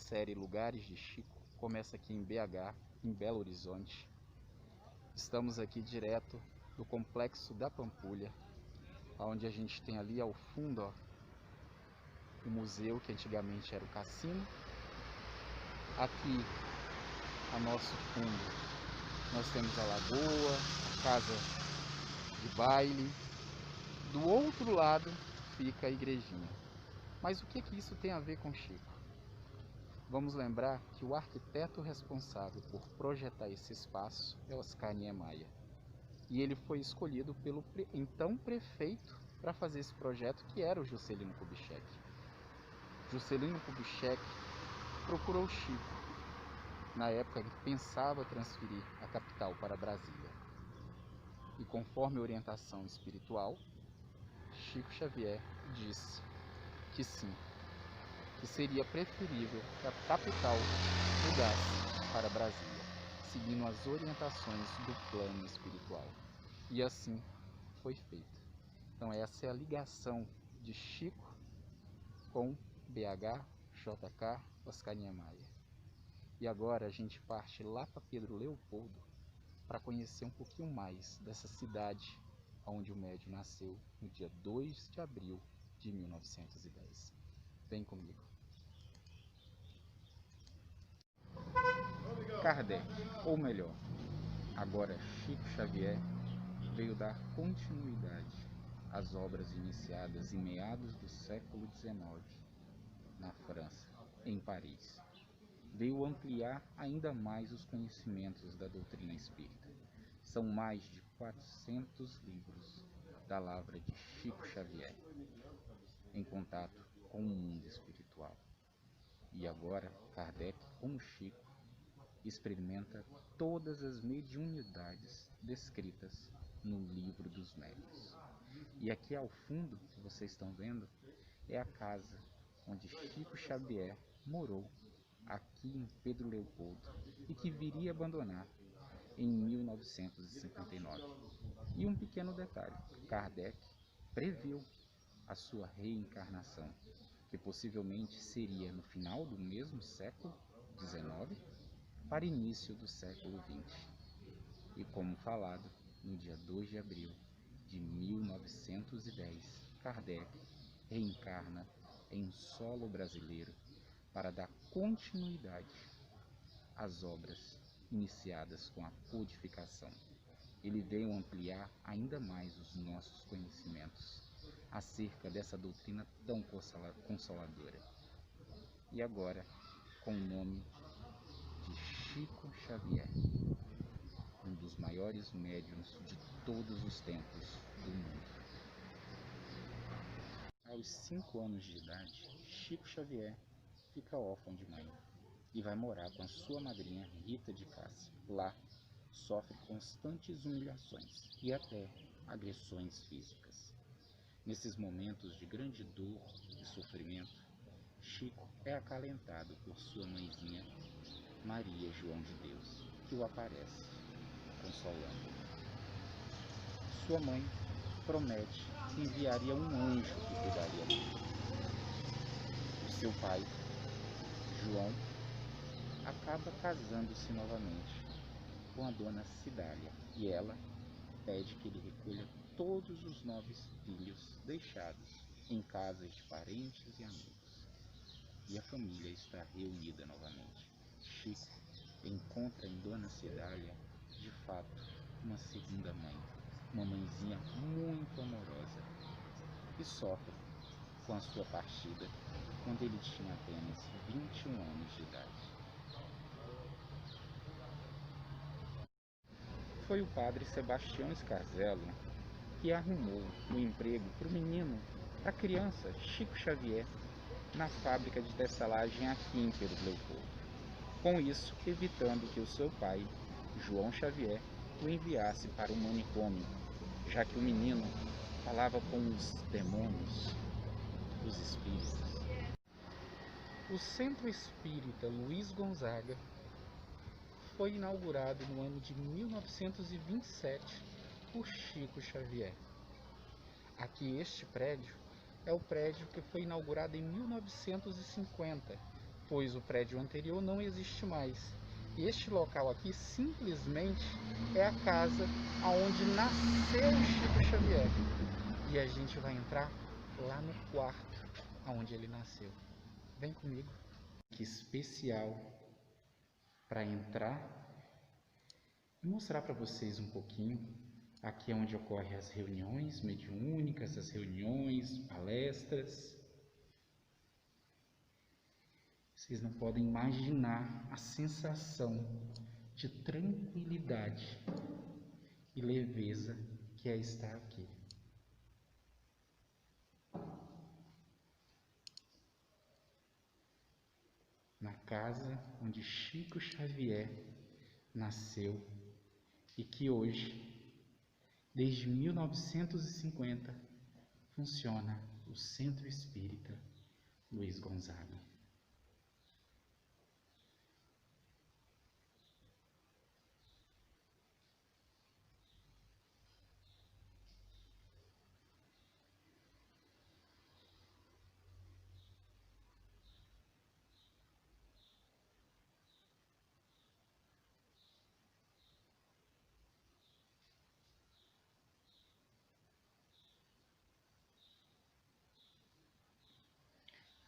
série Lugares de Chico começa aqui em BH, em Belo Horizonte. Estamos aqui direto do Complexo da Pampulha, onde a gente tem ali ao fundo, ó, o museu que antigamente era o cassino. Aqui, a nosso fundo, nós temos a lagoa, a casa de baile. Do outro lado fica a igrejinha. Mas o que isso tem a ver com Chico? Vamos lembrar que o arquiteto responsável por projetar esse espaço é Oscar Niemeyer. E ele foi escolhido pelo então prefeito para fazer esse projeto, que era o Juscelino Kubitschek. Juscelino Kubitschek procurou Chico na época que pensava transferir a capital para Brasília. E conforme a orientação espiritual, Chico Xavier disse que sim, que seria preferível que a capital mudasse para Brasília, seguindo as orientações do plano espiritual. E assim foi feito. Então essa é a ligação de Chico com BH, JK, Oscar Niemeyer. E agora a gente parte lá para Pedro Leopoldo para conhecer um pouquinho mais dessa cidade onde o médium nasceu no dia 2 de abril de 1910. Vem comigo. Kardec, ou melhor, agora Chico Xavier, veio dar continuidade às obras iniciadas em meados do século XIX, na França, em Paris. Veio ampliar ainda mais os conhecimentos da doutrina espírita. São mais de 400 livros da lavra de Chico Xavier, em contato com o mundo espiritual. E agora, Kardec, como Chico, experimenta todas as mediunidades descritas no Livro dos Médiuns. E aqui ao fundo, que vocês estão vendo, é a casa onde Chico Xavier morou, aqui em Pedro Leopoldo, e que viria abandonar em 1959. E um pequeno detalhe, Kardec previu a sua reencarnação, que possivelmente seria no final do mesmo século XIX para início do século XX. E como falado, no dia 2 de abril de 1910, Kardec reencarna em solo brasileiro para dar continuidade às obras iniciadas com a codificação. Ele veio ampliar ainda mais os nossos conhecimentos acerca dessa doutrina tão consoladora. E agora, com o nome de Chico Xavier, um dos maiores médiuns de todos os tempos do mundo. Aos 5 anos de idade, Chico Xavier fica órfão de mãe e vai morar com a sua madrinha Rita de Cássia. Lá, sofre constantes humilhações e até agressões físicas. Nesses momentos de grande dor e sofrimento, Chico é acalentado por sua mãezinha, Maria João de Deus, que o aparece, consolando. Sua mãe promete que enviaria um anjo que cuidaria dele. O seu pai, João, acaba casando-se novamente com a dona Cidália, e ela pede que ele recolha todos os 9 filhos deixados em casas de parentes e amigos. E a família está reunida novamente. Chico encontra em dona Cidália, de fato, uma segunda mãe, uma mãezinha muito amorosa, e sofre com a sua partida quando ele tinha apenas 21 anos de idade. Foi o padre Sebastião Scarzello que arrumou um emprego para o menino, para a criança, Chico Xavier, na fábrica de tecelagem aqui em Pedro Leopoldo. Com isso, evitando que o seu pai, João Xavier, o enviasse para o manicômio, já que o menino falava com os demônios, os espíritos. O Centro Espírita Luiz Gonzaga foi inaugurado no ano de 1927 por Chico Xavier. Aqui este prédio é o prédio que foi inaugurado em 1950 pois o prédio anterior não existe mais. E este local aqui simplesmente é a casa onde nasceu Chico Xavier. E a gente vai entrar lá no quarto onde ele nasceu. Vem comigo. Que especial para entrar e mostrar para vocês um pouquinho. Aqui é onde ocorrem as reuniões mediúnicas, as reuniões, palestras. Vocês não podem imaginar a sensação de tranquilidade e leveza que é estar aqui. Na casa onde Chico Xavier nasceu e que hoje, desde 1950, funciona o Centro Espírita Luiz Gonzaga.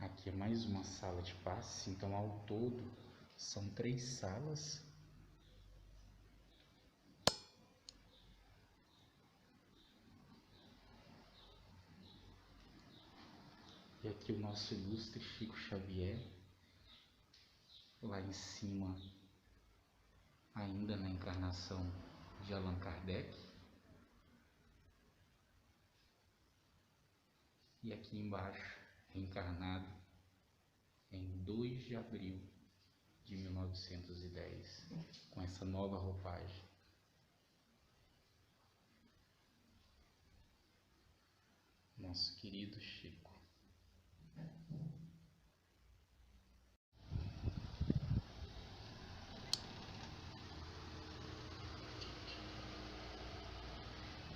Aqui é mais uma sala de passe, então ao todo são 3 salas. E aqui o nosso ilustre Chico Xavier, lá em cima, ainda na encarnação de Allan Kardec. E aqui embaixo, reencarnado em 2 de abril de 1910, com essa nova roupagem. Nosso querido Chico.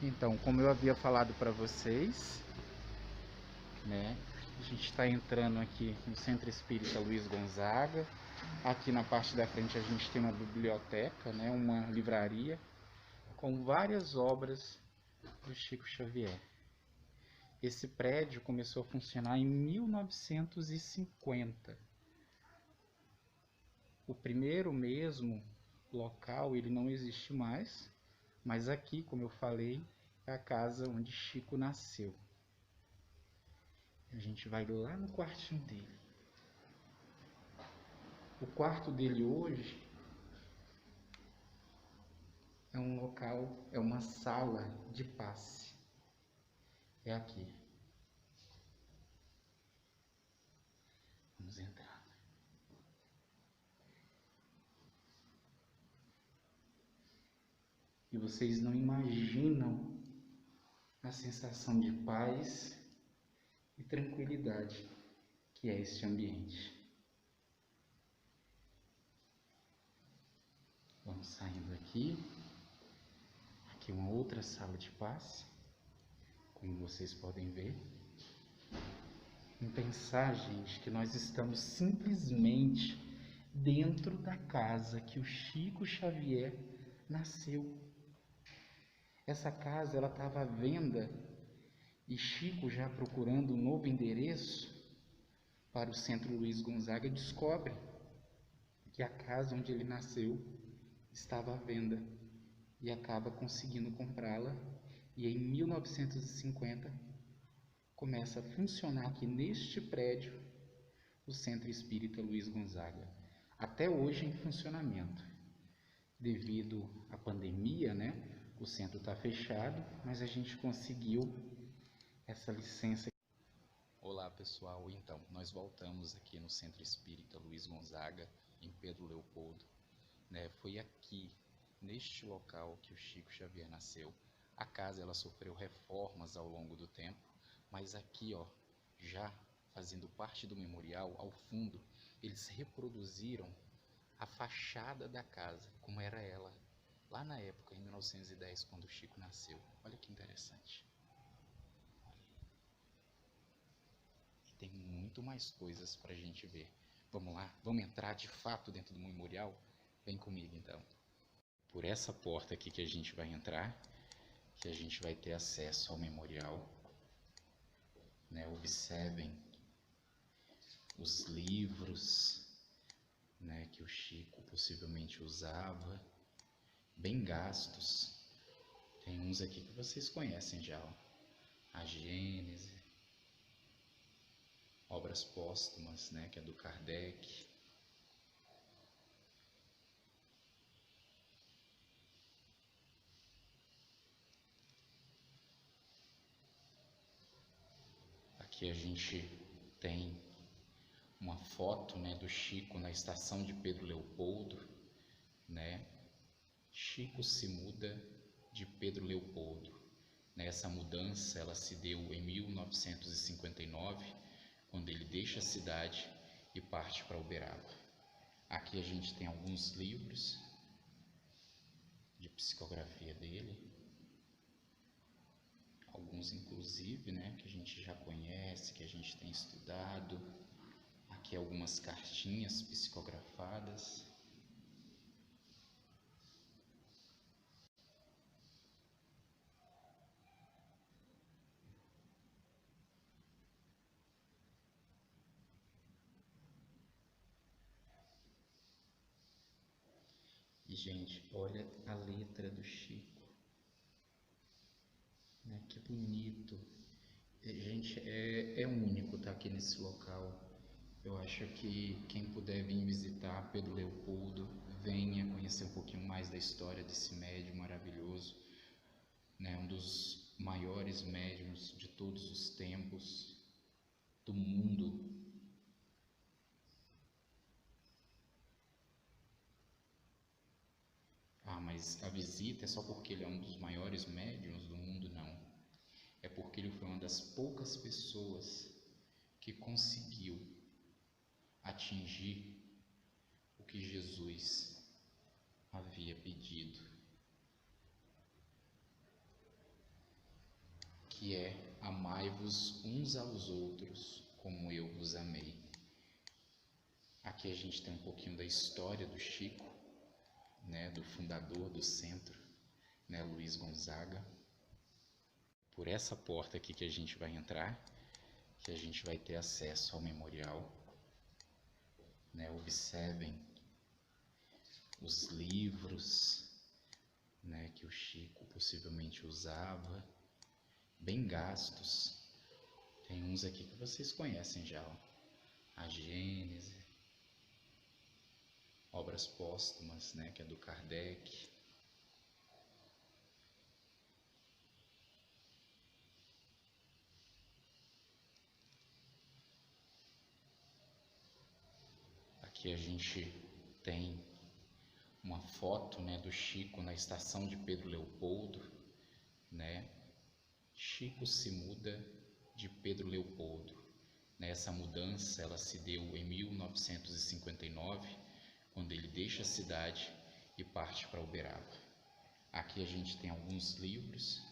Então, como eu havia falado para vocês, né, a gente está entrando aqui no Centro Espírita Luiz Gonzaga. Aqui na parte da frente a gente tem uma biblioteca, né, uma livraria, com várias obras do Chico Xavier. Esse prédio começou a funcionar em 1950. O primeiro mesmo local ele não existe mais, mas aqui, como eu falei, é a casa onde Chico nasceu. A gente vai lá no quartinho dele. O quarto dele hoje é um local, é uma sala de passe. É aqui. Vamos entrar. E vocês não imaginam a sensação de paz e tranquilidade que é este ambiente. Vamos saindo aqui. Aqui uma outra sala de passe, como vocês podem ver. Em pensar, gente, que nós estamos simplesmente dentro da casa que o Chico Xavier nasceu. Essa casa ela estava à venda e Chico, já procurando um novo endereço para o Centro Luiz Gonzaga, descobre que a casa onde ele nasceu estava à venda e acaba conseguindo comprá-la. E em 1950 começa a funcionar aqui neste prédio o Centro Espírita Luiz Gonzaga. Até hoje em funcionamento. Devido à pandemia, né? O centro está fechado, mas a gente conseguiu essa licença. Olá pessoal, então nós voltamos aqui no Centro Espírita Luiz Gonzaga, em Pedro Leopoldo, né? Foi aqui, neste local, que o Chico Xavier nasceu. A casa ela sofreu reformas ao longo do tempo, mas aqui, ó, já fazendo parte do memorial, ao fundo, eles reproduziram a fachada da casa, como era ela, lá na época, em 1910, quando o Chico nasceu. Olha que interessante. E tem muito mais coisas para a gente ver. Vamos lá? Vamos entrar de fato dentro do memorial? Vem comigo então. Por essa porta aqui que a gente vai entrar, que a gente vai ter acesso ao memorial, né? Observem os livros, né, que o Chico possivelmente usava, bem gastos. Tem uns aqui que vocês conhecem já, ó. A Gênese, obras póstumas, né, que é do Kardec. Aqui a gente tem uma foto, né, do Chico na estação de Pedro Leopoldo, né? Chico se muda de Pedro Leopoldo. Essa mudança ela se deu em 1959, quando ele deixa a cidade e parte para Uberaba. Aqui a gente tem alguns livros de psicografia dele, alguns inclusive, né, que a gente já conhece, que a gente tem estudado. Aqui algumas cartinhas psicografadas. E, gente, olha a letra do Chico, né? Que bonito. Gente, é único estar aqui nesse local. Eu acho que quem puder vir visitar Pedro Leopoldo, venha conhecer um pouquinho mais da história desse médium maravilhoso, né? Um dos maiores médiuns de todos os tempos do mundo. Ah, mas a visita é só porque ele é um dos maiores médiuns do mundo? Não. É porque ele foi uma das poucas pessoas que conseguiu atingir o que Jesus havia pedido, que é: amai-vos uns aos outros como eu vos amei. Aqui a gente tem um pouquinho da história do Chico, né, do fundador do centro, né, Luiz Gonzaga. Por essa porta aqui que a gente vai entrar, que a gente vai ter acesso ao memorial, né? Observem os livros, né, que o Chico possivelmente usava, bem gastos. Tem uns aqui que vocês conhecem já, ó. A Gênese, obras póstumas, né, que é do Kardec. Aqui a gente tem uma foto, né, do Chico na estação de Pedro Leopoldo, né? Chico se muda de Pedro Leopoldo. Essa mudança ela se deu em 1959, quando ele deixa a cidade e parte para Uberaba. Aqui a gente tem alguns livros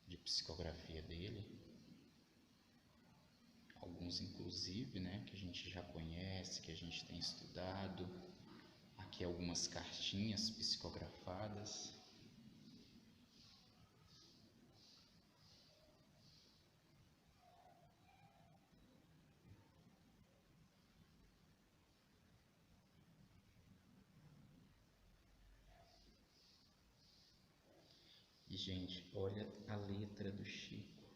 de psicografia dele, alguns inclusive, né, que a gente já conhece, que a gente tem estudado. Aqui algumas cartinhas psicografadas. E, gente, olha a letra do Chico,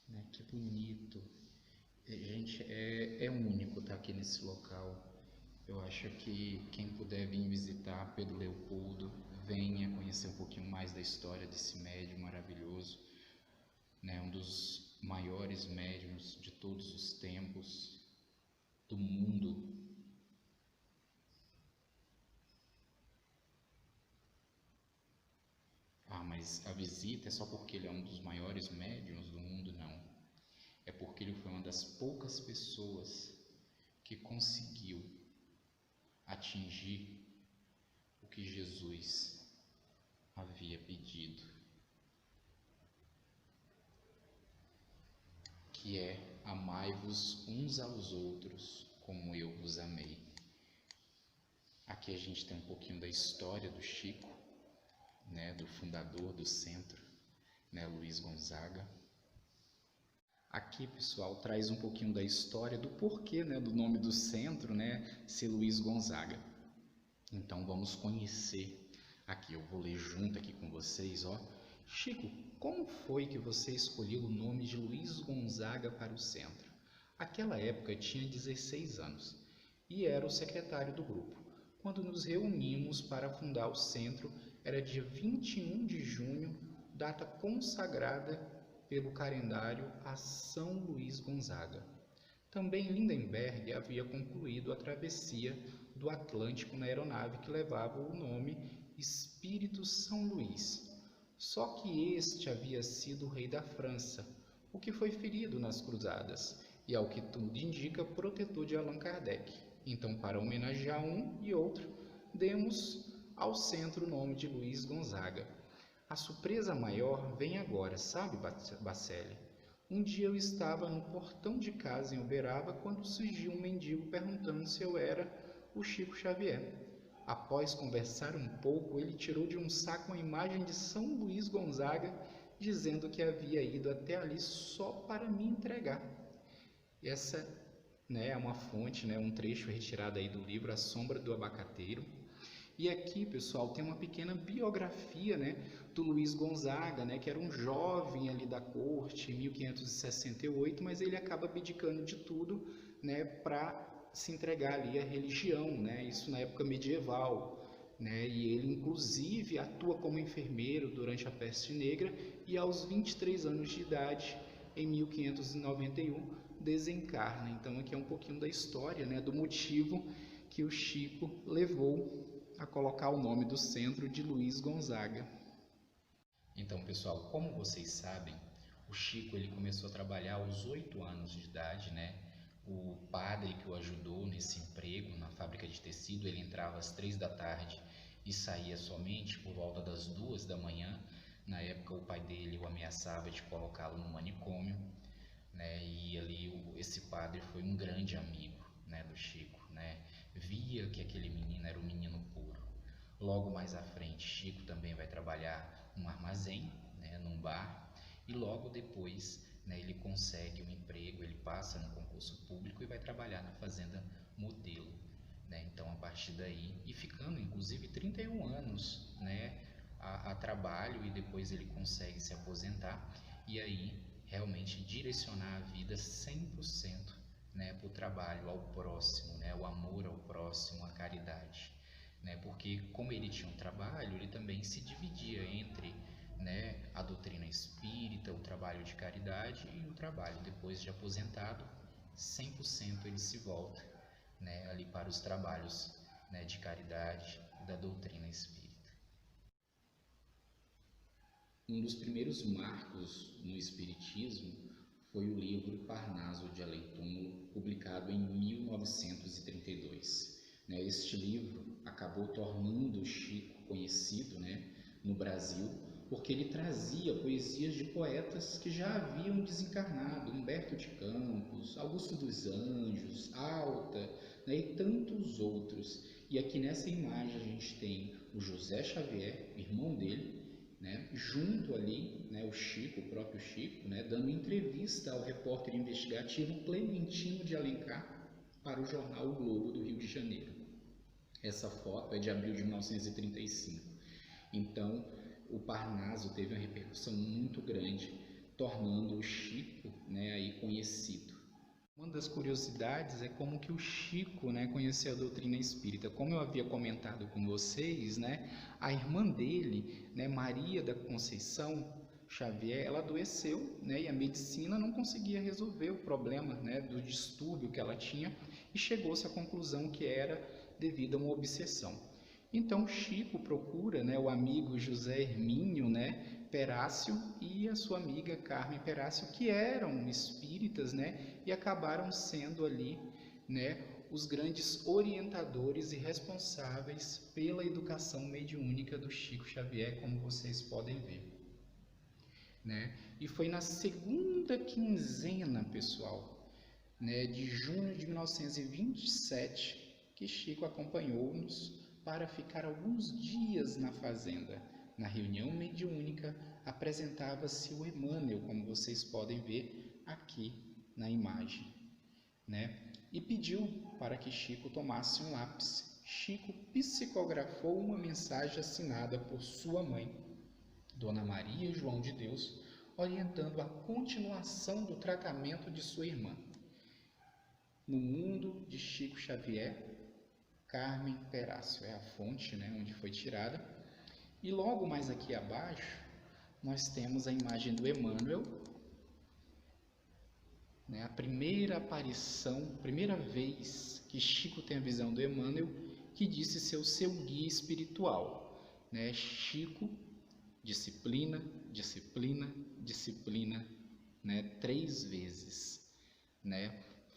né? Que bonito. Gente, é único estar aqui nesse local. Eu acho que quem puder vir visitar Pedro Leopoldo, venha conhecer um pouquinho mais da história desse médium maravilhoso, né? Um dos maiores médiuns de todos os tempos do mundo. Ah, mas a visita é só porque ele é um dos maiores médiuns do mundo? Não. É porque ele foi uma das poucas pessoas que conseguiu atingir o que Jesus havia pedido, que é amai-vos uns aos outros como eu vos amei. Aqui a gente tem um pouquinho da história do Chico, né, do fundador do centro, né, Luiz Gonzaga. Aqui, pessoal, traz um pouquinho da história do porquê, né, do nome do centro, né, ser Luiz Gonzaga. Então vamos conhecer. Aqui eu vou ler junto aqui com vocês, ó. Chico, como foi que você escolheu o nome de Luiz Gonzaga para o centro? Aquela época tinha 16 anos e era o secretário do grupo. Quando nos reunimos para fundar o centro, era dia 21 de junho, data consagrada pelo calendário a São Luís Gonzaga. Também Lindenberg havia concluído a travessia do Atlântico na aeronave que levava o nome Espírito São Luís. Só que este havia sido o rei da França, o que foi ferido nas cruzadas, e ao que tudo indica, protetor de Allan Kardec. Então, para homenagear um e outro, demos ao centro o nome de Luiz Gonzaga. A surpresa maior vem agora, sabe, Bacelli? Um dia eu estava no portão de casa em Uberaba quando surgiu um mendigo perguntando se eu era o Chico Xavier. Após conversar um pouco, ele tirou de um saco uma imagem de São Luís Gonzaga, dizendo que havia ido até ali só para me entregar. Essa, né, é uma fonte, né, um trecho retirado aí do livro A Sombra do Abacateiro. E aqui, pessoal, tem uma pequena biografia, né, do Luiz Gonzaga, né, que era um jovem ali da corte em 1568, mas ele acaba abdicando de tudo, né, para se entregar ali à religião, né, isso na época medieval, né, e ele inclusive atua como enfermeiro durante a Peste Negra e aos 23 anos de idade, em 1591, desencarna. Então aqui é um pouquinho da história, né, do motivo que o Chico levou a colocar o nome do centro de Luiz Gonzaga. Então, pessoal, como vocês sabem, o Chico ele começou a trabalhar aos 8 anos de idade, né? O padre que o ajudou nesse emprego na fábrica de tecido, ele entrava às 3 da tarde e saía somente por volta das 2 da manhã. Na época, o pai dele o ameaçava de colocá-lo no manicômio, né? E ali esse padre foi um grande amigo, né, do Chico, né? Via que aquele menino era um menino puro. Logo mais à frente, Chico também vai trabalhar num armazém, né, num bar, e logo depois, né, ele consegue um emprego, ele passa no concurso público e vai trabalhar na fazenda Modelo, né? Então, a partir daí, e ficando inclusive 31 anos, né, a trabalho, e depois ele consegue se aposentar e aí realmente direcionar a vida 100%, né, para o trabalho ao próximo, né, o amor ao próximo, a caridade, né, porque como ele tinha um trabalho, ele também se dividia entre, né, a doutrina espírita, o trabalho de caridade e o trabalho depois de aposentado, 100% ele se volta, né, ali para os trabalhos, né, de caridade e da doutrina espírita. Um dos primeiros marcos no espiritismo foi o livro Parnaso de Além Túmulo, publicado em 1932. Este livro acabou tornando o Chico conhecido, né, no Brasil, porque ele trazia poesias de poetas que já haviam desencarnado, Humberto de Campos, Augusto dos Anjos, Alta, né, e tantos outros. E aqui nessa imagem a gente tem o José Xavier, irmão dele, né, junto ali, né, o Chico, o próprio Chico, né, dando entrevista ao repórter investigativo Clementino de Alencar para o jornal O Globo do Rio de Janeiro. Essa foto é de abril de 1935. Então, o Parnaso teve uma repercussão muito grande, tornando o Chico, né, aí conhecido. Uma das curiosidades é como que o Chico, né, conhecia a doutrina espírita. Como eu havia comentado com vocês, né, a irmã dele, né, Maria da Conceição Xavier, ela adoeceu, né, e a medicina não conseguia resolver o problema, né, do distúrbio que ela tinha, e chegou-se à conclusão que era devido a uma obsessão. Então Chico procura, né, o amigo José Hermínio, né, Perácio, e a sua amiga Carmen Perácio, que eram espíritas, né, e acabaram sendo ali, né, os grandes orientadores e responsáveis pela educação mediúnica do Chico Xavier, como vocês podem ver. né? E foi na segunda quinzena, pessoal, né, de junho de 1927 que Chico acompanhou-nos para ficar alguns dias na fazenda. Na reunião mediúnica apresentava-se o Emmanuel, como vocês podem ver aqui na imagem, né? E pediu para que Chico tomasse um lápis. Chico psicografou uma mensagem assinada por sua mãe, Dona Maria João de Deus, orientando a continuação do tratamento de sua irmã. No Mundo de Chico Xavier, Carmen Perácio é a fonte, né, onde foi tirada. E logo mais aqui abaixo, nós temos a imagem do Emmanuel, né, a primeira aparição, primeira vez que Chico tem a visão do Emmanuel, que disse ser o seu guia espiritual, né? Chico, disciplina, disciplina, disciplina, né? 3 vezes, né?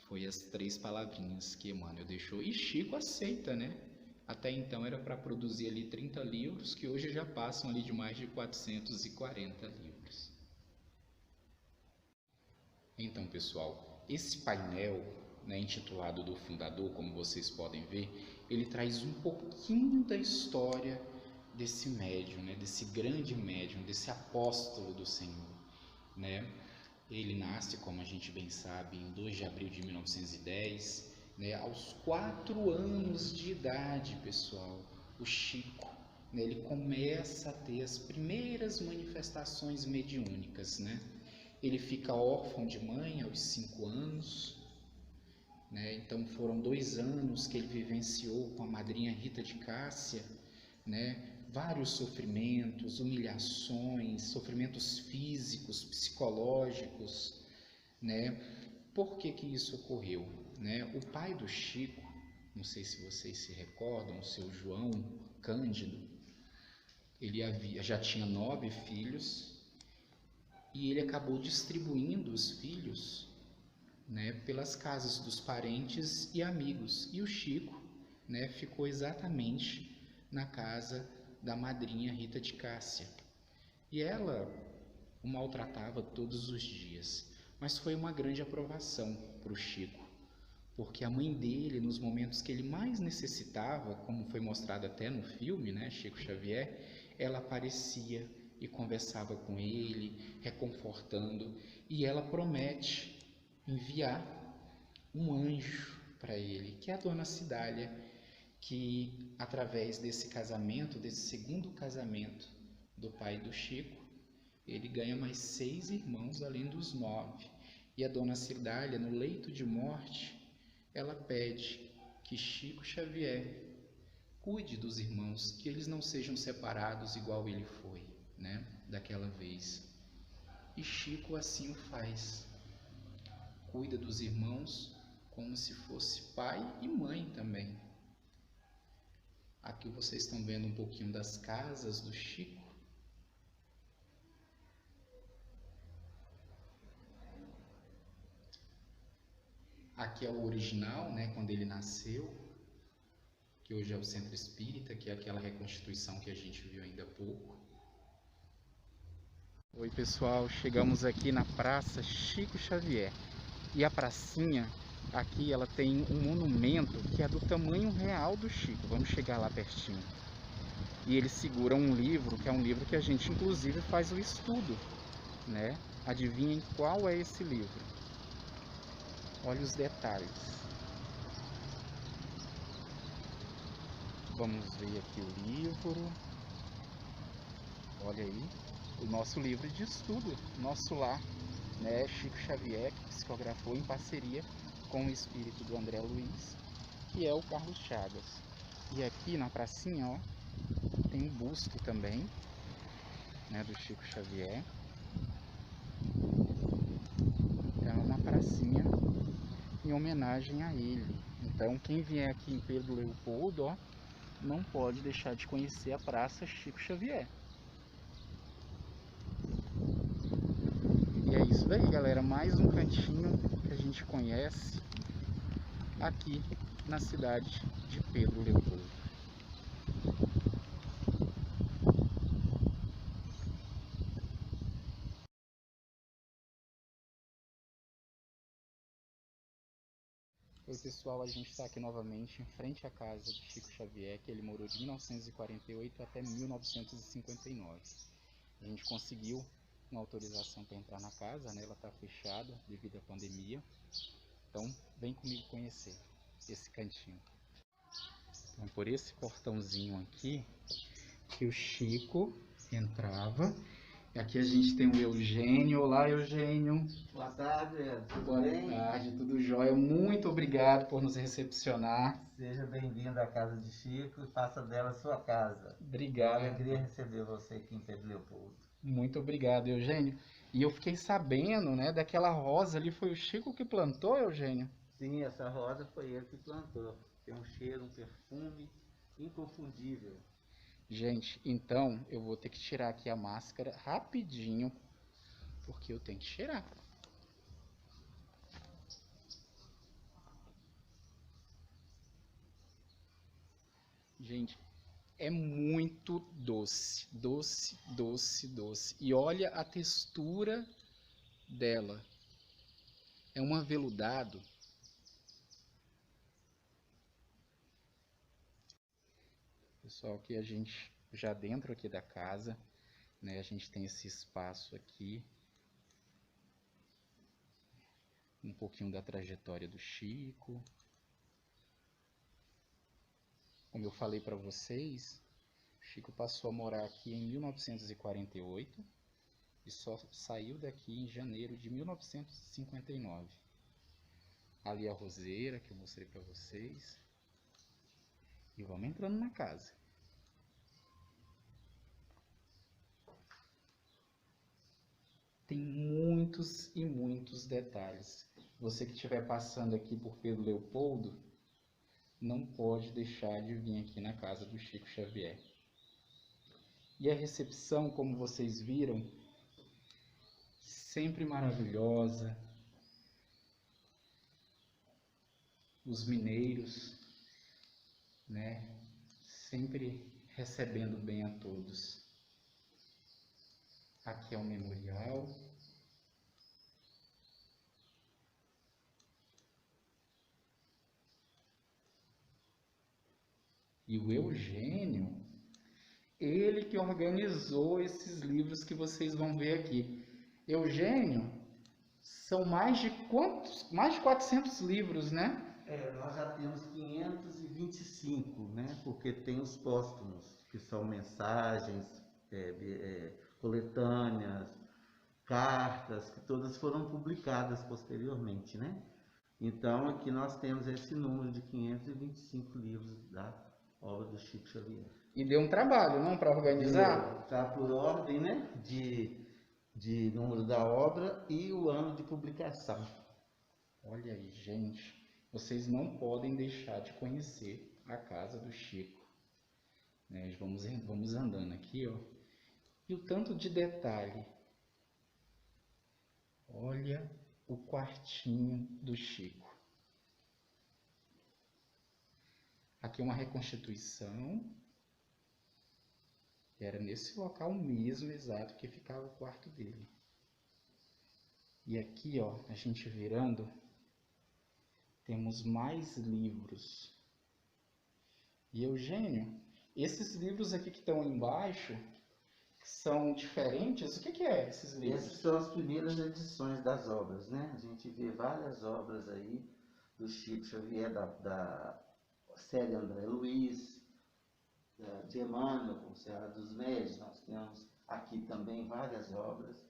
Foi as 3 palavrinhas que Emmanuel deixou. E Chico aceita, né? Até então era para produzir ali 30 livros, que hoje já passam ali de mais de 440 livros. Então, pessoal, esse painel, né, intitulado do Fundador, como vocês podem ver, ele traz um pouquinho da história desse médium, né, desse grande médium, desse apóstolo do Senhor, né? Ele nasce, como a gente bem sabe, em 2 de abril de 1910, né, aos 4 anos de idade, pessoal. O Chico, né, ele começa a ter as primeiras manifestações mediúnicas, né? Ele fica órfão de mãe aos 5 anos, né? Então foram 2 anos que ele vivenciou com a madrinha Rita de Cássia, né? Vários sofrimentos, humilhações, sofrimentos físicos, psicológicos, né? Por que que isso ocorreu, né? O pai do Chico, não sei se vocês se recordam, o seu João Cândido, ele já tinha 9 filhos, e ele acabou distribuindo os filhos, né, pelas casas dos parentes e amigos. E o Chico, né, ficou exatamente na casa da madrinha Rita de Cássia. E ela o maltratava todos os dias. Mas foi uma grande aprovação para o Chico, porque a mãe dele, nos momentos que ele mais necessitava, como foi mostrado até no filme, né, Chico Xavier, ela aparecia e conversava com ele, reconfortando, e ela promete enviar um anjo para ele, que é a Dona Cidália, que através desse casamento, desse segundo casamento do pai do Chico, ele ganha mais 6 irmãos além dos 9. E a Dona Cidália, no leito de morte, ela pede que Chico Xavier cuide dos irmãos, que eles não sejam separados igual ele foi, né, daquela vez. E Chico assim o faz, cuida dos irmãos como se fosse pai e mãe também. Aqui vocês estão vendo um pouquinho das casas do Chico. Aqui é o original, né, quando ele nasceu, que hoje é o Centro Espírita, que é aquela reconstituição que a gente viu ainda há pouco. Oi pessoal, chegamos aqui na Praça Chico Xavier. E a pracinha, aqui ela tem um monumento que é do tamanho real do Chico. Vamos chegar lá pertinho. E ele segura um livro, que é um livro que a gente inclusive faz o estudo, né? Adivinhem qual é esse livro? Olha os detalhes. Vamos ver aqui o livro. Olha aí, o nosso livro de estudo, nosso lar, né? Chico Xavier, que psicografou em parceria com o espírito do André Luiz, que é o Carlos Chagas. E aqui na pracinha, ó, tem um busto também, né, do Chico Xavier. É uma pracinha em homenagem a ele. Então quem vier aqui em Pedro Leopoldo, ó, não pode deixar de conhecer a Praça Chico Xavier. E é isso daí, galera, mais um cantinho que a gente conhece aqui na cidade de Pedro Leopoldo. Oi pessoal, a gente está aqui novamente em frente à casa de Chico Xavier, que ele morou de 1948 até 1959. A gente conseguiu uma autorização para entrar na casa, né? Ela está fechada devido à pandemia. Então vem comigo conhecer esse cantinho. Então, por esse portãozinho aqui que o Chico entrava. Aqui a gente tem o Eugênio. Olá, Eugênio. Boa tarde, tudo bem? Boa tarde, tudo jóia. Muito obrigado por nos recepcionar. Seja bem-vindo à casa de Chico e faça dela sua casa. Obrigado. É uma alegria receber você aqui em Pedro Leopoldo. Muito obrigado, Eugênio. E eu fiquei sabendo, né, daquela rosa ali, foi o Chico que plantou, Eugênio? Sim, essa rosa foi ele que plantou. Tem um cheiro, um perfume inconfundível. Gente, então eu vou ter que tirar aqui a máscara rapidinho, porque eu tenho que cheirar. Gente, é muito doce, doce, doce, doce. E olha a textura dela. É um aveludado. Pessoal, aqui a gente, já dentro aqui da casa, né, a gente tem esse espaço aqui. Um pouquinho da trajetória do Chico. Como eu falei para vocês, Chico passou a morar aqui em 1948 e só saiu daqui em janeiro de 1959. Ali a roseira que eu mostrei para vocês. E vamos entrando na casa. Tem muitos e muitos detalhes. Você que estiver passando aqui por Pedro Leopoldo, não pode deixar de vir aqui na casa do Chico Xavier. E a recepção, como vocês viram, sempre maravilhosa. Os mineiros, né, sempre recebendo bem a todos. Aqui é o memorial. E o Eugênio, ele que organizou esses livros que vocês vão ver aqui. Eugênio, são mais de quantos? Mais de 400 livros, né? Nós já temos 525, né? Porque tem os póstumos, que são mensagens, coletâneas, cartas, que todas foram publicadas posteriormente, né? Então aqui nós temos esse número de 525 livros da obra do Chico Xavier. E deu um trabalho, não, para organizar? Está por ordem, né? De número da obra e o ano de publicação. Olha aí, gente. Vocês não podem deixar de conhecer a casa do Chico. Né? Vamos andando aqui, ó. E o tanto de detalhe. Olha o quartinho do Chico. Aqui é uma reconstituição. Era nesse local mesmo exato que ficava o quarto dele. E aqui, ó, a gente virando, temos mais livros. E Eugênio, esses livros aqui que estão embaixo, são diferentes? O que é esses livros? Essas são as primeiras edições das obras, né? A gente vê várias obras aí do Chico Xavier, da série André Luiz, de Emmanuel, com Serra dos Médios. Nós temos aqui também várias obras.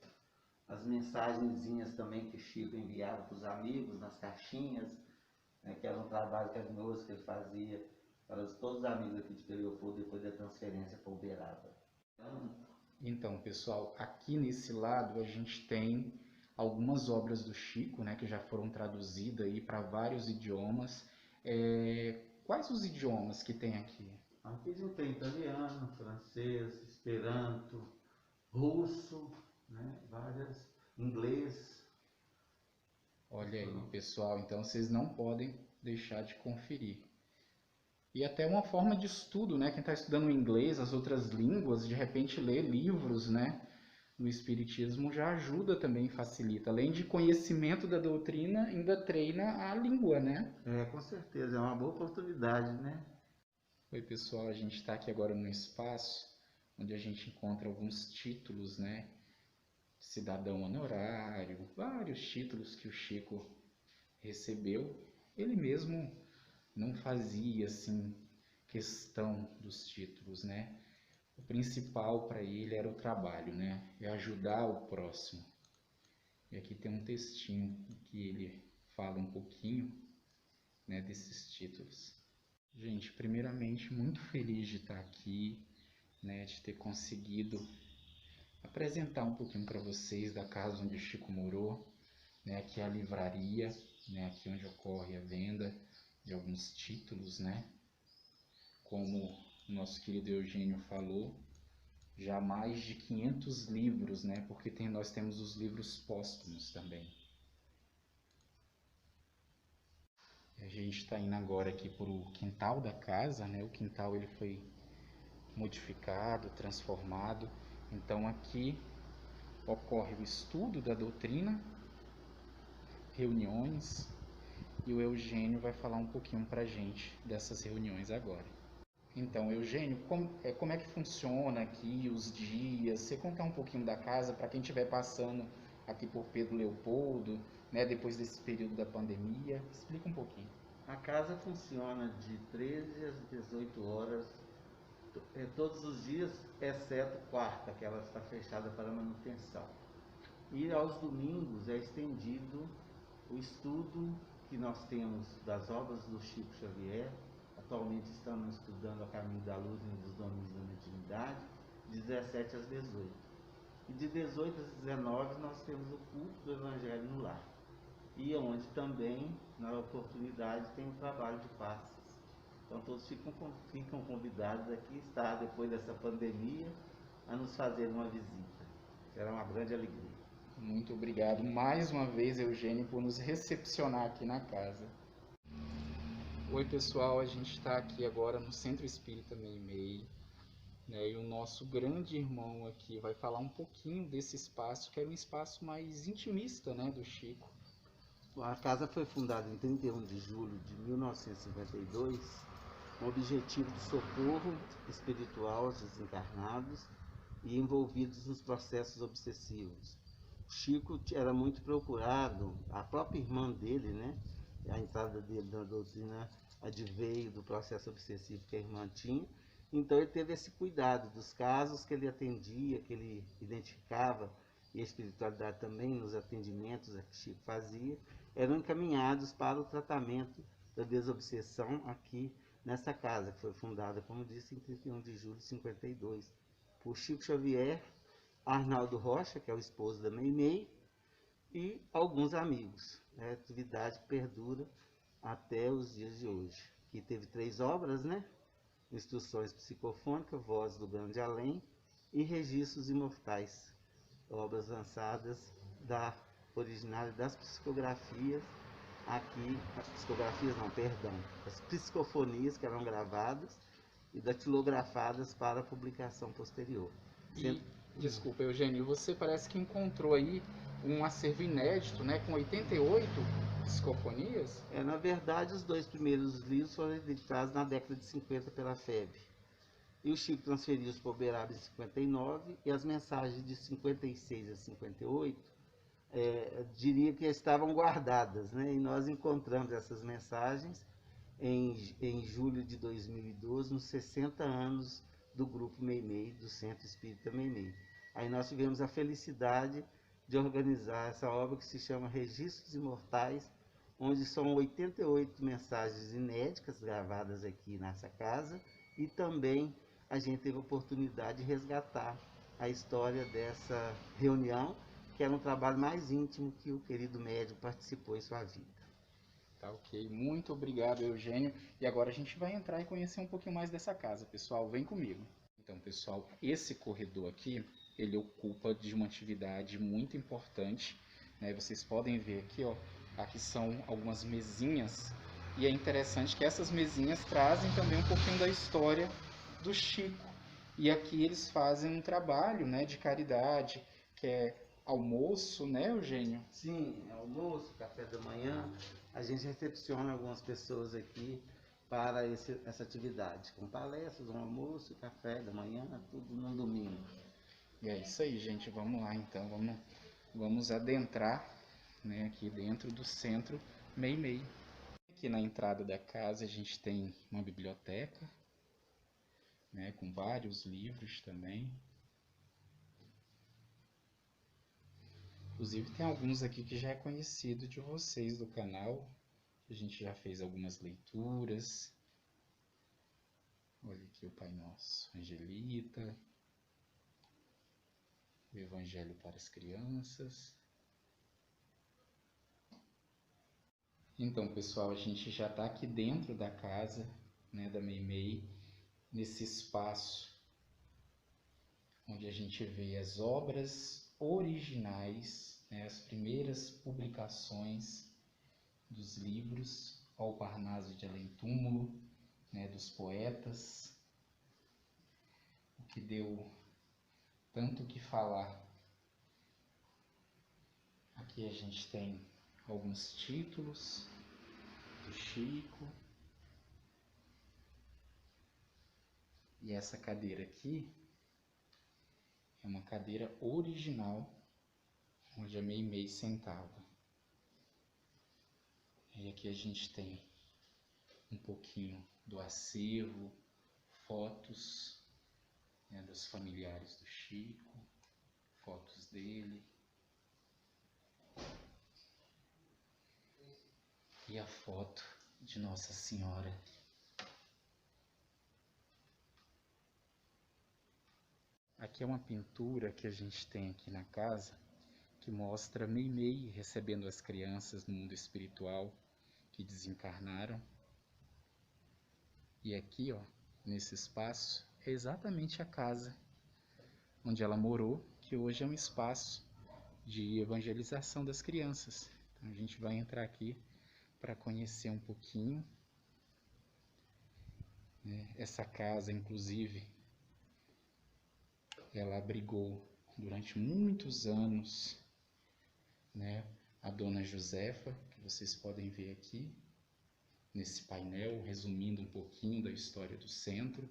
As mensagenzinhas também que o Chico enviava para os amigos nas caixinhas, né, que era um trabalho carinhoso que ele fazia para todos os amigos aqui de Pedro Leopoldo depois da transferência para Uberaba. Então, pessoal, aqui nesse lado a gente tem algumas obras do Chico, né, que já foram traduzidas aí para vários idiomas. Quais os idiomas que tem aqui? Aqui a gente tem italiano, francês, esperanto, russo, né, várias, inglês. Olha aí, pessoal, então vocês não podem deixar de conferir. E até uma forma de estudo, né? Quem está estudando inglês, as outras línguas, de repente lê livros, né? no Espiritismo já ajuda também, facilita. Além de conhecimento da doutrina, ainda treina a língua, né? Com certeza, é uma boa oportunidade, né? Oi, pessoal, a gente está aqui agora num espaço onde a gente encontra alguns títulos, né? Cidadão honorário, vários títulos que o Chico recebeu. Ele mesmo não fazia, assim, questão dos títulos, né? O principal para ele era o trabalho, né? É ajudar o próximo. E aqui tem um textinho que ele fala um pouquinho, né, desses títulos. Gente, primeiramente, muito feliz de estar aqui, né, de ter conseguido apresentar um pouquinho para vocês da casa onde o Chico morou, né? Aqui é a livraria, né? Aqui onde ocorre a venda de alguns títulos, né? Como o nosso querido Eugênio falou, já mais de 500 livros, né? Porque nós temos os livros póstumos também. A gente está indo agora aqui para o quintal da casa, né? O quintal ele foi modificado, transformado. Então aqui ocorre o estudo da doutrina, reuniões, e o Eugênio vai falar um pouquinho para a gente dessas reuniões agora. Então, Eugênio, como é que funciona aqui os dias? Você contar um pouquinho da casa para quem estiver passando aqui por Pedro Leopoldo, né, depois desse período da pandemia? Explica um pouquinho. A casa funciona de 13 às 18 horas, todos os dias, exceto quarta, que ela está fechada para manutenção. E aos domingos é estendido o estudo que nós temos das obras do Chico Xavier. Atualmente estamos estudando A Caminho da Luz e dos Domínios da Mediunidade, de 17 às 18. E de 18 às 19 nós temos o culto do Evangelho no Lar. E onde também, na oportunidade, tem o trabalho de passes. Então todos ficam convidados aqui, estar depois dessa pandemia, a nos fazer uma visita. Será uma grande alegria. Muito obrigado mais uma vez, Eugênio, por nos recepcionar aqui na casa. Oi, pessoal, a gente está aqui agora no Centro Espírita Meimei, né, e o nosso grande irmão aqui vai falar um pouquinho desse espaço, que era um espaço mais intimista, né, do Chico. A casa foi fundada em 31 de julho de 1952, com o objetivo de socorro espiritual aos desencarnados e envolvidos nos processos obsessivos. O Chico era muito procurado, a própria irmã dele, né? A entrada dele na doutrina adveio do processo obsessivo que a irmã tinha, então ele teve esse cuidado dos casos que ele atendia, que ele identificava, e a espiritualidade também nos atendimentos que Chico fazia, eram encaminhados para o tratamento da desobsessão aqui nessa casa, que foi fundada, como disse, em 31 de julho de 52, por Chico Xavier, Arnaldo Rocha, que é o esposo da Meimei, e alguns amigos. A atividade perdura até os dias de hoje. Que teve 3 obras, né? Instruções psicofônicas, Voz do Grande Além e Registros Imortais, obras lançadas originárias das psicografias, as psicofonias que eram gravadas e datilografadas para publicação posterior. Desculpa, Eugênio, você parece que encontrou aí um acervo inédito, né, com 88 psicofonias? Na verdade, os 2 primeiros livros foram editados na década de 50 pela FEB. E o Chico transferiu-os para o Uberaba em 59, e as mensagens de 56 a 58, diria que estavam guardadas, né? E nós encontramos essas mensagens em julho de 2012, nos 60 anos do Grupo Meimei, do Centro Espírita Meimei. Aí nós tivemos a felicidade de organizar essa obra que se chama Registros Imortais, onde são 88 mensagens inéditas gravadas aqui nessa casa, e também a gente teve a oportunidade de resgatar a história dessa reunião, que era um trabalho mais íntimo que o querido médium participou em sua vida. Tá, ok. Muito obrigado, Eugênio. E agora a gente vai entrar e conhecer um pouquinho mais dessa casa, pessoal. Vem comigo. Então, pessoal, esse corredor aqui, ele ocupa de uma atividade muito importante, né? Vocês podem ver aqui, ó, aqui são algumas mesinhas, e é interessante que essas mesinhas trazem também um pouquinho da história do Chico. E aqui eles fazem um trabalho, né, de caridade, que é almoço, né, Eugênio? Sim, almoço, café da manhã. A gente recepciona algumas pessoas aqui para essa atividade, com palestras, um almoço, café da manhã, tudo no domingo. E é isso aí, gente. Vamos lá, então. Vamos adentrar, né, aqui dentro do centro Meimei. Aqui na entrada da casa a gente tem uma biblioteca, né, com vários livros também. Inclusive tem alguns aqui que já é conhecido de vocês do canal. A gente já fez algumas leituras. Olha aqui o Pai Nosso, Angelita, o Evangelho para as Crianças. Então, pessoal, a gente já está aqui dentro da casa, né, da Meimei, nesse espaço onde a gente vê as obras originais, né, as primeiras publicações dos livros, ao Parnaso de Além Túmulo, né, dos poetas, o que deu tanto o que falar. Aqui a gente tem alguns títulos do Chico. E essa cadeira aqui é uma cadeira original, onde a Meimei sentava. E aqui a gente tem um pouquinho do acervo, fotos, né, dos familiares do Chico, fotos dele. E a foto de Nossa Senhora. Aqui é uma pintura que a gente tem aqui na casa, que mostra Meimei recebendo as crianças no mundo espiritual que desencarnaram. E aqui, ó, nesse espaço, é exatamente a casa onde ela morou, que hoje é um espaço de evangelização das crianças. Então a gente vai entrar aqui para conhecer um pouquinho, né? Essa casa, inclusive, ela abrigou durante muitos anos, né, a Dona Josefa, que vocês podem ver aqui nesse painel, resumindo um pouquinho da história do centro.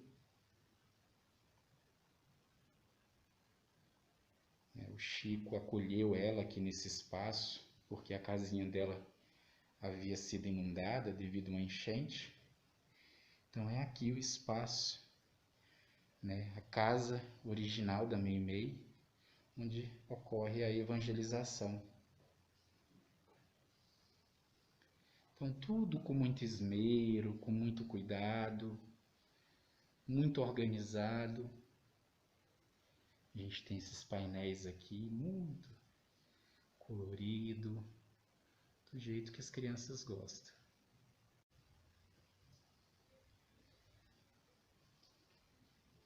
O Chico acolheu ela aqui nesse espaço, porque a casinha dela havia sido inundada devido a uma enchente. Então é aqui o espaço, né, a casa original da Meimei, onde ocorre a evangelização. Então tudo com muito esmero, com muito cuidado, muito organizado. A gente tem esses painéis aqui, muito colorido, do jeito que as crianças gostam.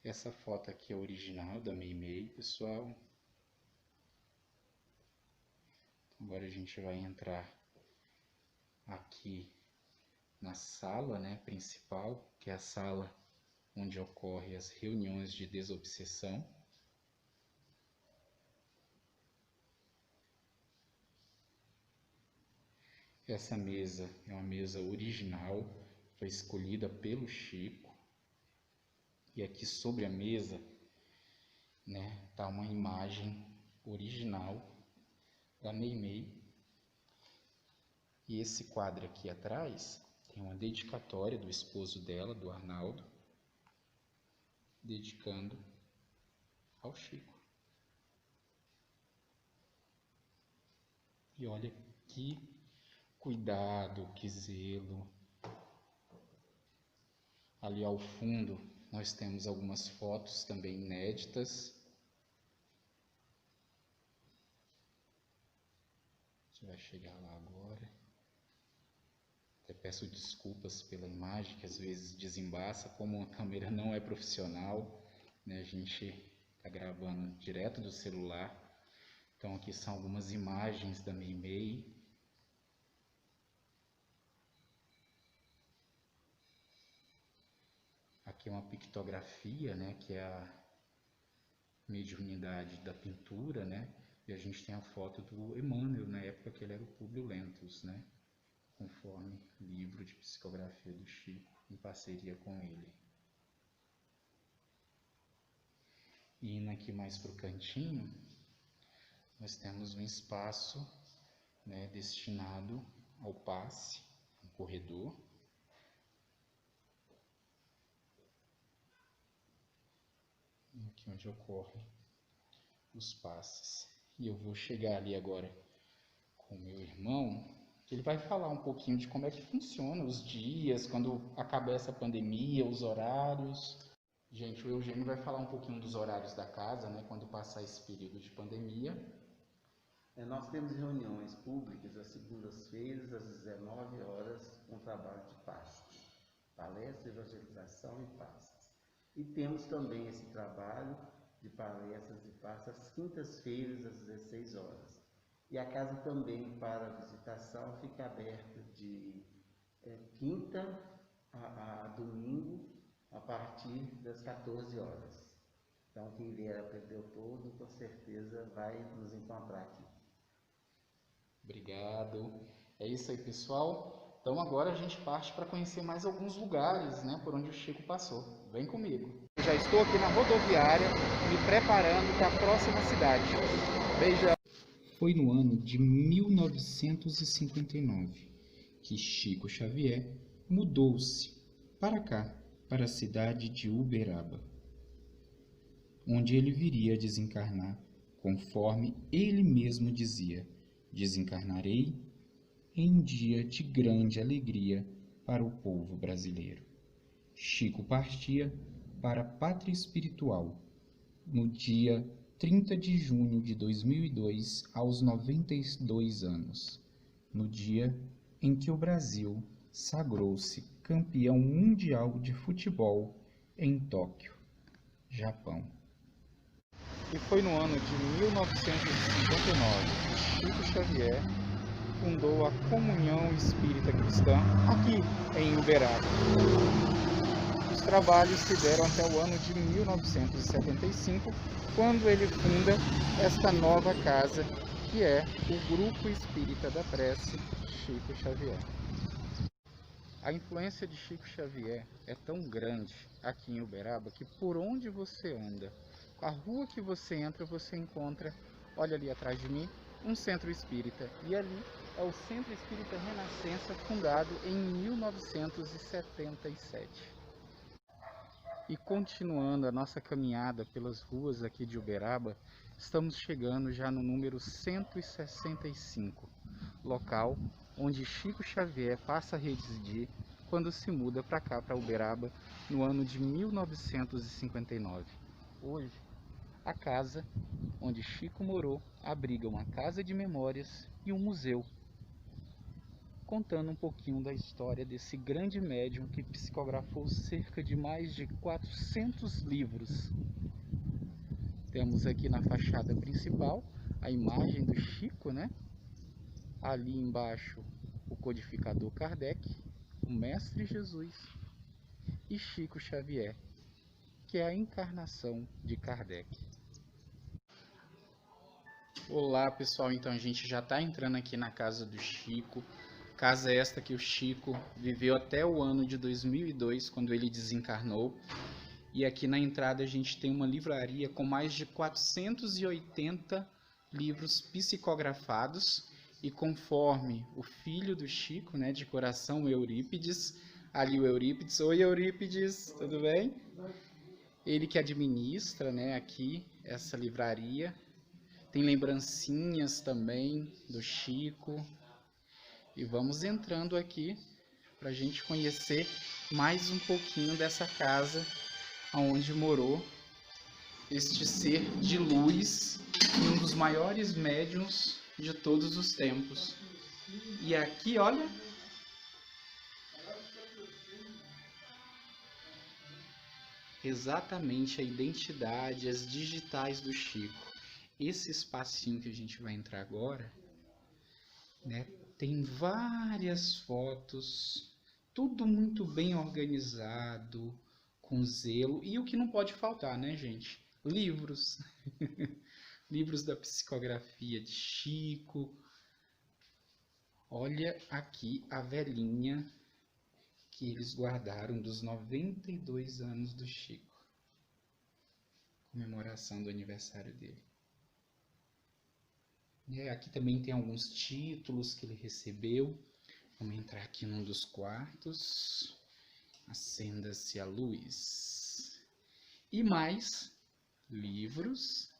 Essa foto aqui é original da Meimei, pessoal. Agora a gente vai entrar aqui na sala, né, principal, que é a sala onde ocorrem as reuniões de desobsessão. Essa mesa é uma mesa original, foi escolhida pelo Chico. E aqui sobre a mesa, né, tá uma imagem original da Meimei. E esse quadro aqui atrás tem uma dedicatória do esposo dela, do Arnaldo, dedicando ao Chico. E olha que cuidado, que zelo. Ali ao fundo nós temos algumas fotos também inéditas. A gente vai chegar lá agora. Até peço desculpas pela imagem, que às vezes desembaça, como a câmera não é profissional, né? A gente está gravando direto do celular. Então aqui são algumas imagens da Meimei. Aqui é uma pictografia, né, que é a mediunidade da pintura, né? E a gente tem a foto do Emmanuel, na época que ele era o Públio Lentulus, né? Conforme livro de psicografia do Chico, em parceria com ele. E indo aqui mais para o cantinho, nós temos um espaço, né, destinado ao passe, um corredor. E aqui onde ocorrem os passes. E eu vou chegar ali agora com o meu irmão, que ele vai falar um pouquinho de como é que funciona os dias, quando acabar essa pandemia, os horários. Gente, o Eugênio vai falar um pouquinho dos horários da casa, né, quando passar esse período de pandemia. Nós temos reuniões públicas às segundas-feiras, às 19 horas, com trabalho de passes, palestra, evangelização e passes. E temos também esse trabalho de palestras e passes às quintas-feiras, às 16 horas. E a casa também, para visitação, fica aberta de quinta a domingo, a partir das 14 horas. Então, quem vier a Pedro Leopoldo, com certeza vai nos encontrar aqui. Obrigado. É isso aí, pessoal. Então agora a gente parte para conhecer mais alguns lugares, né, por onde o Chico passou. Vem comigo. Eu já estou aqui na rodoviária, me preparando para a próxima cidade. Beijão. Foi no ano de 1959 que Chico Xavier mudou-se para cá, para a cidade de Uberaba, onde ele viria a desencarnar, conforme ele mesmo dizia: desencarnarei em dia de grande alegria para o povo brasileiro. Chico partia para a pátria espiritual no dia 30 de junho de 2002, aos 92 anos, no dia em que o Brasil sagrou-se campeão mundial de futebol em Tóquio, Japão. E foi no ano de 1959 que Chico Xavier fundou a Comunhão Espírita Cristã aqui em Uberaba. Os trabalhos se deram até o ano de 1975, quando ele funda esta nova casa, que é o Grupo Espírita da Prece Chico Xavier. A influência de Chico Xavier é tão grande aqui em Uberaba que por onde você anda, a rua que você entra, você encontra, olha ali atrás de mim, um centro espírita. E ali é o Centro Espírita Renascença, fundado em 1977. E continuando a nossa caminhada pelas ruas aqui de Uberaba, estamos chegando já no número 165, local onde Chico Xavier passa a residir quando se muda para cá, para Uberaba, no ano de 1959. Hoje, a casa onde Chico morou abriga uma casa de memórias e um museu, contando um pouquinho da história desse grande médium que psicografou cerca de mais de 400 livros. Temos aqui na fachada principal a imagem do Chico, né? Ali embaixo o codificador Kardec, o Mestre Jesus e Chico Xavier, que é a encarnação de Kardec. Olá pessoal, então a gente já está entrando aqui na casa do Chico. Casa esta que o Chico viveu até o ano de 2002, quando ele desencarnou. E aqui na entrada a gente tem uma livraria com mais de 480 livros psicografados. E conforme o filho do Chico, né, de coração, o Eurípides, ali o Eurípides, oi Eurípides, tudo bem? Ele que administra, né, aqui essa livraria. Tem lembrancinhas também do Chico. E vamos entrando aqui para a gente conhecer mais um pouquinho dessa casa onde morou este ser de luz e um dos maiores médiuns de todos os tempos. E aqui, olha, exatamente a identidade, as digitais do Chico. Esse espacinho que a gente vai entrar agora, né, tem várias fotos, tudo muito bem organizado, com zelo. E o que não pode faltar, né, gente? Livros. livros da psicografia de Chico. Olha aqui a velhinha que eles guardaram dos 92 anos do Chico. Comemoração do aniversário dele. Aqui também tem alguns títulos que ele recebeu. Vamos entrar aqui num dos quartos. Acenda-se a luz. E mais livros.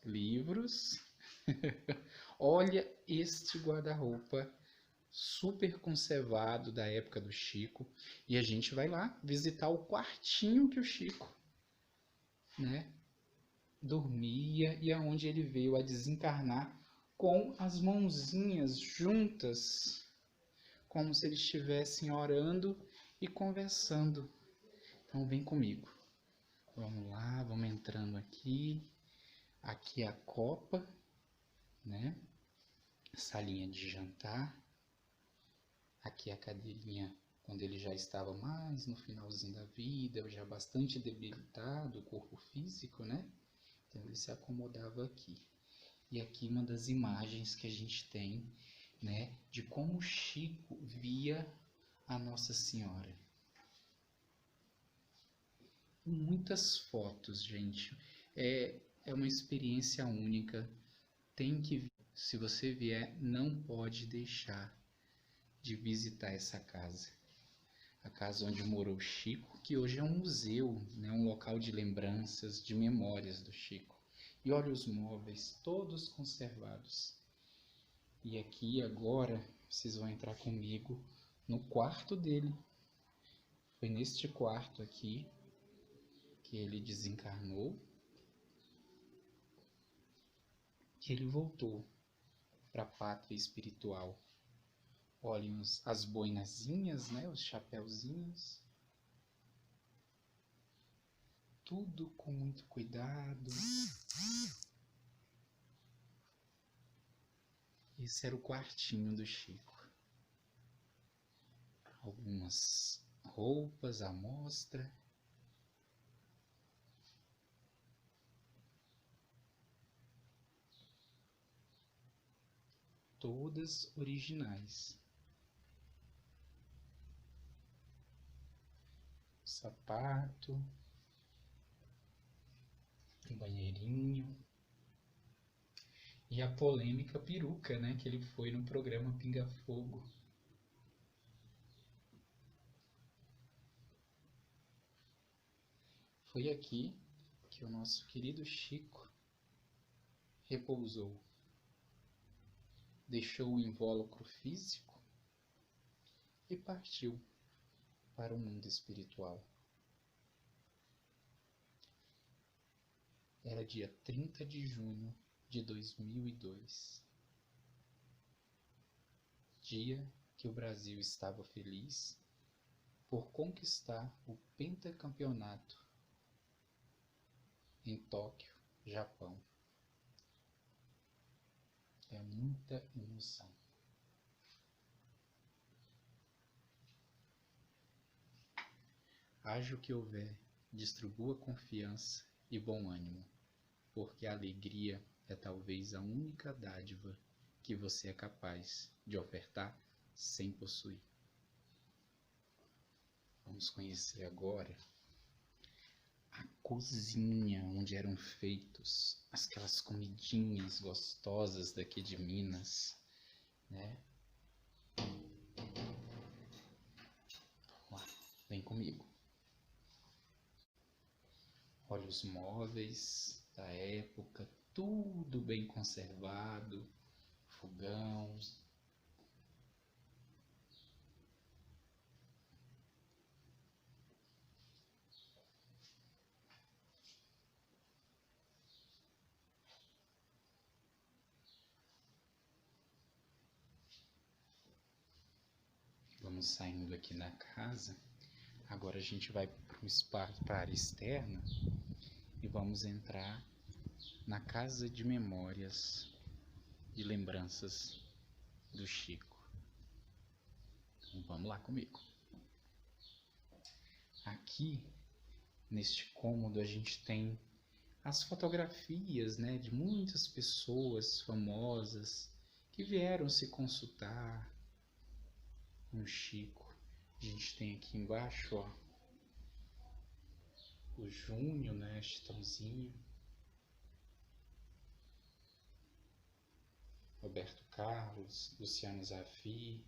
Olha este guarda-roupa super conservado da época do Chico. E a gente vai lá visitar o quartinho que o Chico, dormia e aonde ele veio a desencarnar com as mãozinhas juntas, como se eles estivessem orando e conversando. Então vem comigo. Vamos lá, vamos entrando aqui. Aqui é a copa, salinha de jantar. Aqui é a cadeirinha quando ele já estava mais no finalzinho da vida, já bastante debilitado, o corpo físico, Então ele se acomodava aqui. E aqui uma das imagens que a gente tem, de como o Chico via a Nossa Senhora. Muitas fotos, gente. É uma experiência única. Tem que vir. Se você vier, não pode deixar de visitar essa casa. A casa onde morou o Chico, que hoje é um museu, um local de lembranças, de memórias do Chico. E olha os móveis, todos conservados. E aqui agora, vocês vão entrar comigo no quarto dele. Foi neste quarto aqui que ele desencarnou, que ele voltou para a pátria espiritual. Olhem as boinazinhas, os chapéuzinhos. Tudo com muito cuidado. Esse era o quartinho do Chico. Algumas roupas à mostra. Todas originais. Sapato. Um banheirinho. E a polêmica peruca, que ele foi no programa Pinga Fogo. Foi aqui que o nosso querido Chico repousou. Deixou o invólucro físico e partiu para o mundo espiritual. Era dia 30 de junho de 2002. Dia que o Brasil estava feliz por conquistar o pentacampeonato em Tóquio, Japão. É muita emoção. Haja o que houver, distribua confiança e bom ânimo, porque a alegria é talvez a única dádiva que você é capaz de ofertar sem possuir. Vamos conhecer agora a cozinha onde eram feitos aquelas comidinhas gostosas daqui de Minas, Vamos lá, vem comigo. Olha os móveis da época, tudo bem conservado, fogão. Vamos saindo aqui da casa. Agora a gente vai para o espaço, para a área externa, e vamos entrar na casa de memórias, de lembranças do Chico. Então vamos lá comigo. Aqui, neste cômodo, a gente tem as fotografias, né, de muitas pessoas famosas que vieram se consultar com Chico. A gente tem aqui embaixo, ó, o Júnior, né, Chitãozinho, Roberto Carlos, Luciano Zafi,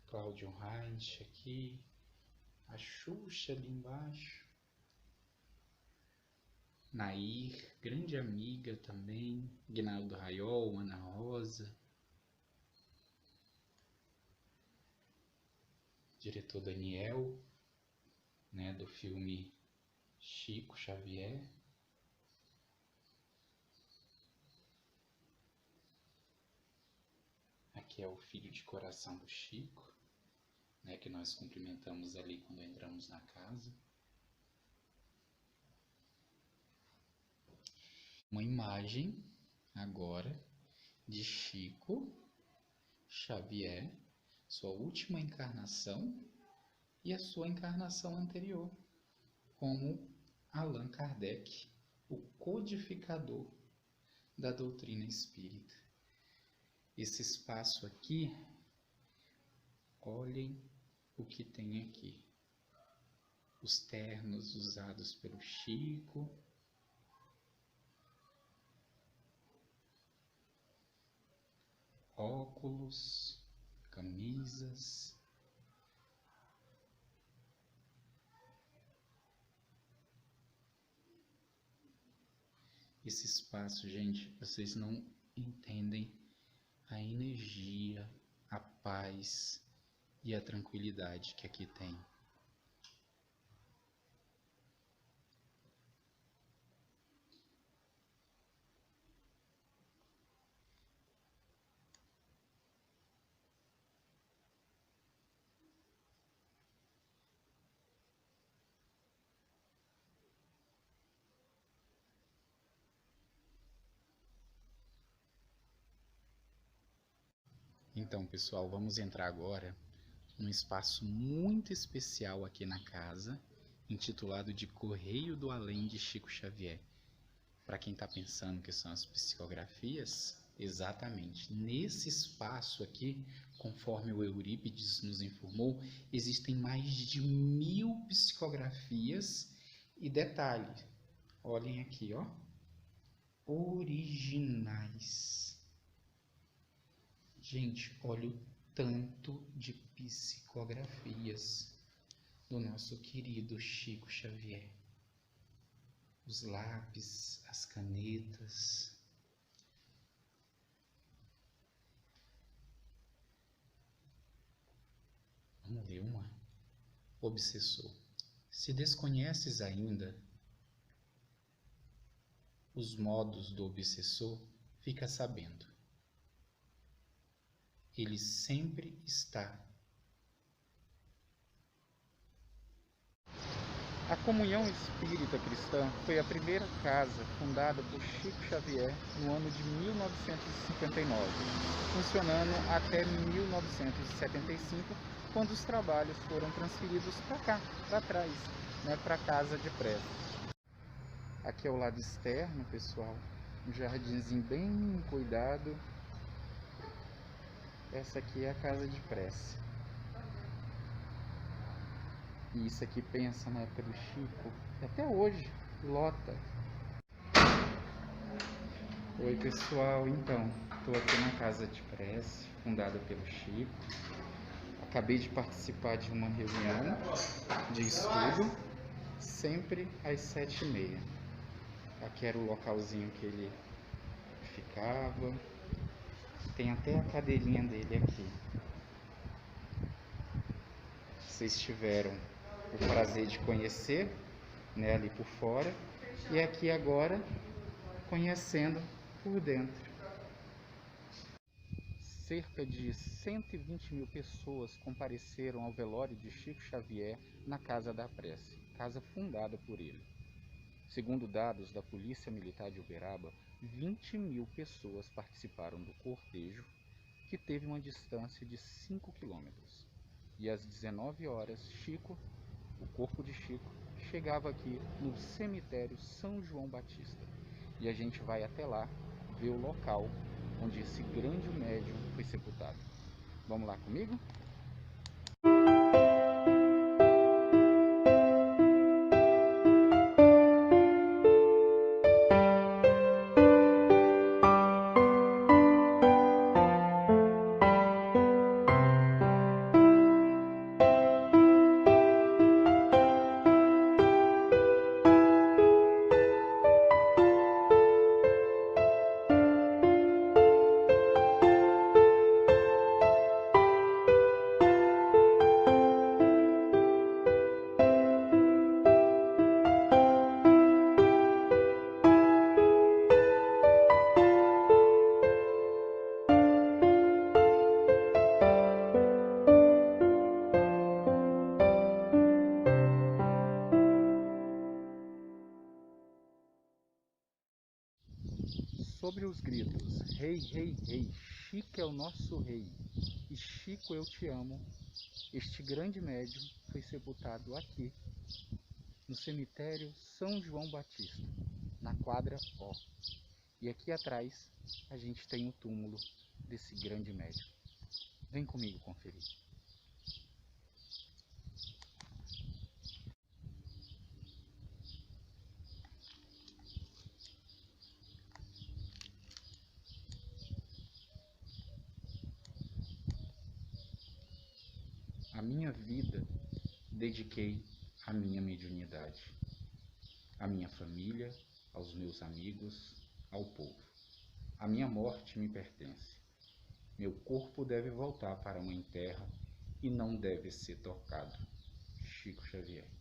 Cláudio Heinz aqui, a Xuxa ali embaixo, Nair, grande amiga também, Guinaldo Raiol, Ana Rosa, diretor Daniel, né, do filme Chico Xavier. Aqui é o filho de coração do Chico, né, que nós cumprimentamos ali quando entramos na casa. Uma imagem agora de Chico Xavier, sua última encarnação e a sua encarnação anterior, como Allan Kardec, o codificador da doutrina espírita. Esse espaço aqui, olhem o que tem aqui. Os ternos usados pelo Chico, óculos, camisas. Esse espaço, gente, vocês não entendem a energia, a paz e a tranquilidade que aqui tem. Então, pessoal, vamos entrar agora num espaço muito especial aqui na casa, intitulado de Correio do Além de Chico Xavier. Para quem está pensando que são as psicografias, exatamente. Nesse espaço aqui, conforme o Eurípides nos informou, existem mais de 1000 psicografias e detalhe, olhem aqui, ó, originais. Gente, olha o tanto de psicografias do nosso querido Chico Xavier. Os lápis, as canetas. Vamos ler uma? Obsessor. Se desconheces ainda os modos do obsessor, fica sabendo. Ele sempre está. A Comunhão Espírita Cristã foi a primeira casa fundada por Chico Xavier no ano de 1959, funcionando até 1975, quando os trabalhos foram transferidos para cá, para trás, né, para a casa de prece. Aqui é o lado externo, pessoal, um jardinzinho bem cuidado. Essa aqui é a casa de prece. E isso aqui pensa na época do Chico, até hoje, lota. Oi pessoal, então, estou aqui na casa de prece, fundada pelo Chico. Acabei de participar de uma reunião de estudo, sempre às 7h30. Aqui era o localzinho que ele ficava. Tem até a cadeirinha dele aqui. Vocês tiveram o prazer de conhecer, né, ali por fora, e aqui agora conhecendo por dentro. Cerca de 120.000 pessoas compareceram ao velório de Chico Xavier na Casa da Prece, casa fundada por ele. Segundo dados da Polícia Militar de Uberaba, 20.000 pessoas participaram do cortejo, que teve uma distância de 5 quilômetros. E às 19 horas, o corpo de Chico chegava aqui no cemitério São João Batista. E a gente vai até lá ver o local onde esse grande médium foi sepultado. Vamos lá comigo? Sobre os gritos, rei, rei, rei, Chico é o nosso rei, e Chico eu te amo, este grande médium foi sepultado aqui, no cemitério São João Batista, na quadra O. E aqui atrás a gente tem o túmulo desse grande médium. Vem comigo conferir. A minha vida dediquei à minha mediunidade, à minha família, aos meus amigos, ao povo. A minha morte me pertence. Meu corpo deve voltar para a Mãe Terra e não deve ser tocado. Chico Xavier.